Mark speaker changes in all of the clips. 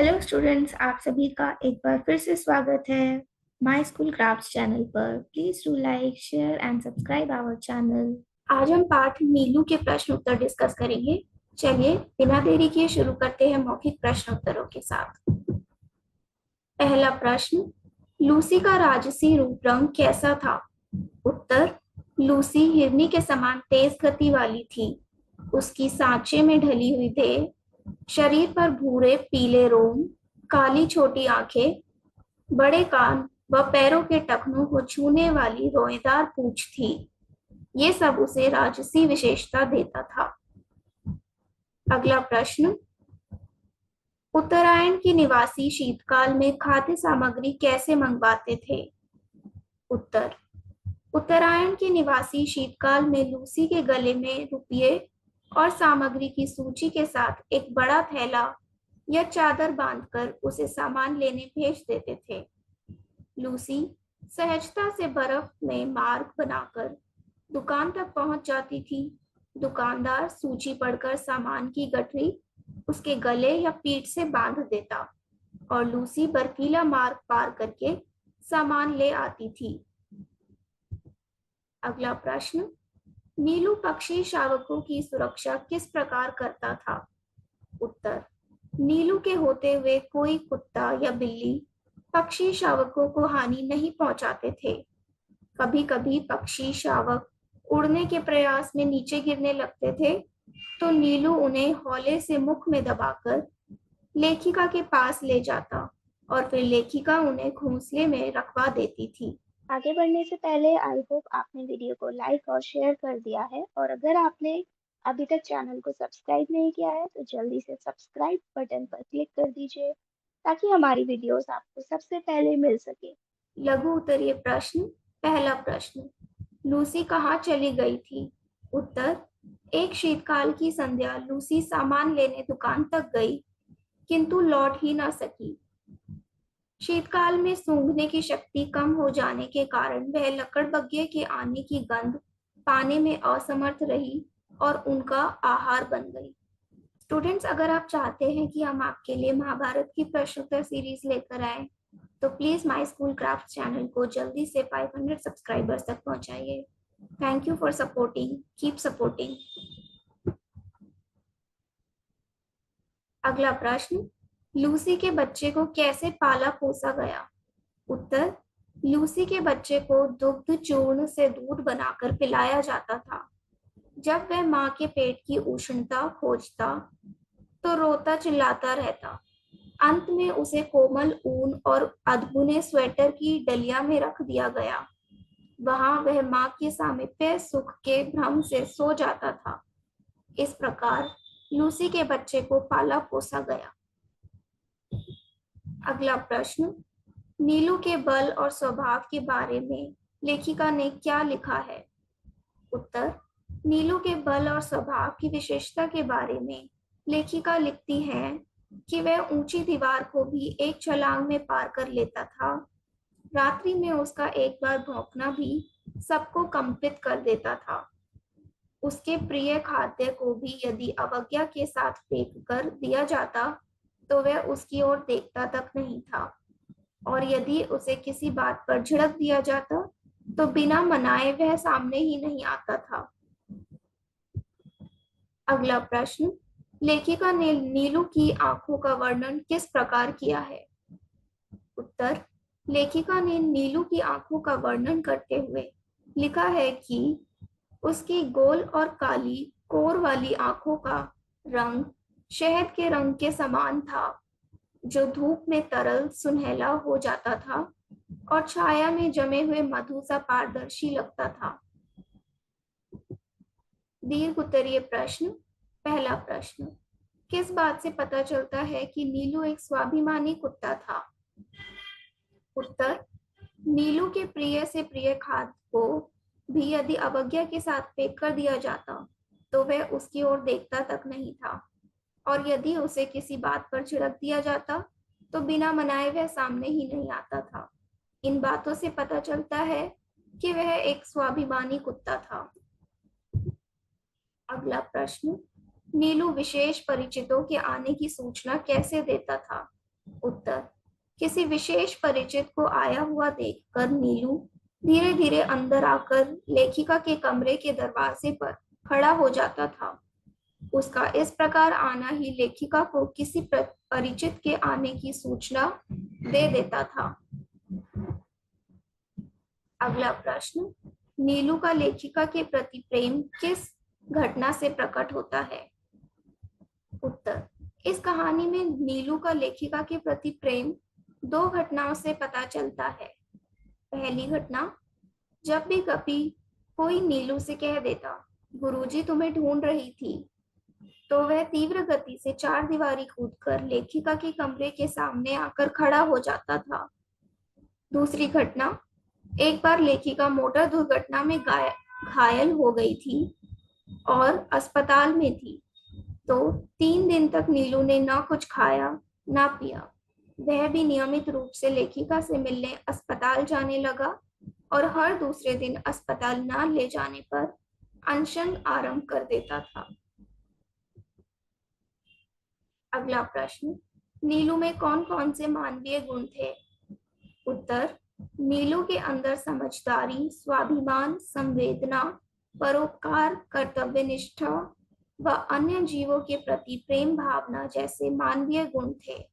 Speaker 1: Hello students, आप सभी का एक बार फिर से स्वागत है माय स्कूल क्राफ्ट्स चैनल पर। Please do like, share and subscribe our channel. आज हम पाठ नीलू के प्रश्न उत्तर डिस्कस करेंगे। चलिए बिना देरी किए शुरू करते हैं मौखिक प्रश्न उत्तरों के साथ। पहला प्रश्न, लूसी का राजसी रूप रंग कैसा था? उत्तर, लूसी हिरनी के समान तेज गति वाली थी। उसकी सांचे में ढली हुई देह, शरीर पर भूरे पीले रोम, काली छोटी आंखें, बड़े कान व पैरों के टखनों को छूने वाली रोएदार पूंछ थी। ये सब उसे राजसी विशेषता देता था। अगला प्रश्न, उत्तरायण के निवासी शीतकाल में खाद्य सामग्री कैसे मंगवाते थे? उत्तर, उत्तरायण के निवासी शीतकाल में लूसी के गले में रुपये और सामग्री की सूची के साथ एक बड़ा थैला या चादर बांधकर उसे सामान लेने भेज देते थे। लूसी सहजता से बर्फ में मार्ग बनाकर दुकान तक पहुंच जाती थी। दुकानदार सूची पढ़कर सामान की गठरी उसके गले या पीठ से बांध देता और लूसी बर्फीला मार्ग पार करके सामान ले आती थी। अगला प्रश्न, नीलू पक्षी शावकों की सुरक्षा किस प्रकार करता था? उत्तर, नीलू के होते हुए कोई कुत्ता या बिल्ली पक्षी शावकों को हानि नहीं पहुंचाते थे। कभी कभी पक्षी शावक उड़ने के प्रयास में नीचे गिरने लगते थे तो नीलू उन्हें हौले से मुख में दबाकर लेखिका के पास ले जाता और फिर लेखिका उन्हें घोंसले में रखवा देती थी। आगे बढ़ने से पहले आई होप आपने वीडियो को लाइक और शेयर कर दिया है, और अगर आपने अभी तक चैनल को सब्सक्राइब नहीं किया है तो जल्दी से सब्सक्राइब बटन पर क्लिक कर दीजिए ताकि हमारी वीडियोस आपको सबसे पहले मिल सके। लघु उत्तरीय प्रश्न। पहला प्रश्न, लूसी कहाँ चली गई थी? उत्तर, एक शीतकाल की संध्या लूसी सामान लेने दुकान तक गई किंतु लौट ही ना सकी। शीतकाल में सूंघने की शक्ति कम हो जाने के कारण वह लकड़बग्घे के आने की गंध पाने में असमर्थ रही और उनका आहार बन गई। स्टूडेंट्स, अगर आप चाहते हैं कि हम आपके लिए महाभारत की प्रश्नोत्तर सीरीज लेकर आए तो please my school craft channel को जल्दी से 500 सब्सक्राइबर्स तक पहुंचाइए। Thank you for supporting, keep supporting. अगला प्रश्न, लूसी के बच्चे को कैसे पाला पोसा गया? उत्तर, लूसी के बच्चे को दुग्ध चूर्ण से दूध बनाकर पिलाया जाता था। जब वह माँ के पेट की उष्णता खोजता तो रोता चिल्लाता रहता। अंत में उसे कोमल ऊन और अधबुने स्वेटर की डलिया में रख दिया गया। वहां वह माँ के सामीप्य सुख के भ्रम से सो जाता था। इस प्रकार लूसी के बच्चे को पाला पोसा गया। अगला प्रश्न, नीलू के बल और स्वभाव के बारे में लेखिका ने क्या लिखा है? उत्तर, नीलू के बल और स्वभाव की विशेषता के बारे में लेखिका लिखती है कि वह ऊंची दीवार को भी एक छलांग में पार कर लेता था। रात्रि में उसका एक बार भौंकना भी सबको कंपित कर देता था। उसके प्रिय खाद्य को भी यदि अवज्ञा के साथ फेंक कर दिया जाता तो वह उसकी ओर देखता तक नहीं था, और यदि उसे किसी बात पर झिड़क दिया जाता तो बिना मनाए वह सामने ही नहीं आता था। अगला प्रश्न, लेखिका ने नीलू की आंखों का वर्णन किस प्रकार किया है? उत्तर, लेखिका ने नीलू की आंखों का वर्णन करते हुए लिखा है कि उसकी गोल और काली कोर वाली आंखों का रंग शहद के रंग के समान था, जो धूप में तरल सुनहला हो जाता था और छाया में जमे हुए मधु सा पारदर्शी लगता था। दीर्घ उत्तरीय प्रश्न। पहला प्रश्न, किस बात से पता चलता है कि नीलू एक स्वाभिमानी कुत्ता था? उत्तर, नीलू के प्रिय से प्रिय खाद्य को भी यदि अवज्ञा के साथ फेंक कर दिया जाता तो वह उसकी ओर देखता तक नहीं था, और यदि उसे किसी बात पर झिड़क दिया जाता तो बिना मनाए वह सामने ही नहीं आता था। इन बातों से पता चलता है कि वह एक स्वाभिमानी कुत्ता था। अगला प्रश्न, नीलू विशेष परिचितों के आने की सूचना कैसे देता था? उत्तर, किसी विशेष परिचित को आया हुआ देखकर नीलू धीरे धीरे अंदर आकर लेखिका के कमरे के दरवाजे पर खड़ा हो जाता था। उसका इस प्रकार आना ही लेखिका को किसी परिचित के आने की सूचना दे देता था। अगला प्रश्न, नीलू का लेखिका के प्रति प्रेम किस घटना से प्रकट होता है? उत्तर, इस कहानी में नीलू का लेखिका के प्रति प्रेम दो घटनाओं से पता चलता है। पहली घटना, जब भी कभी कोई नीलू से कह देता, गुरुजी तुम्हें ढूंढ रही थी, तो वह तीव्र गति से चार दीवारी कूदकर लेखिका के कमरे के सामने आकर खड़ा हो जाता था। दूसरी घटना, एक बार लेखिका मोटर दुर्घटना में घायल हो गई थी और अस्पताल में थी, तो 3 दिन तक नीलू ने न कुछ खाया न पिया। वह भी नियमित रूप से लेखिका से मिलने अस्पताल जाने लगा और हर दूसरे दिन अस्पताल न ले जाने पर अनशन आरंभ कर देता था। अगला प्रश्न, नीलू में कौन कौन से मानवीय गुण थे? उत्तर, नीलू के अंदर समझदारी, स्वाभिमान, संवेदना, परोपकार, कर्तव्यनिष्ठा व अन्य जीवों के प्रति प्रेम भावना जैसे मानवीय गुण थे।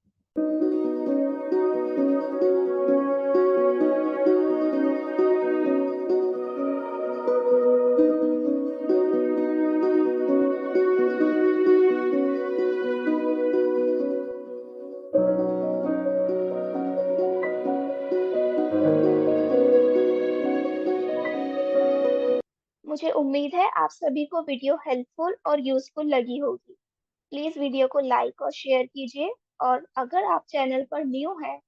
Speaker 2: मुझे उम्मीद है आप सभी को वीडियो हेल्पफुल और यूजफुल लगी होगी। प्लीज वीडियो को लाइक और शेयर कीजिए, और अगर आप चैनल पर न्यू हैं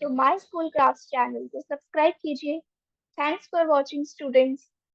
Speaker 2: तो माय स्कूल क्राफ्ट्स चैनल को सब्सक्राइब कीजिए। Thanks for watching students.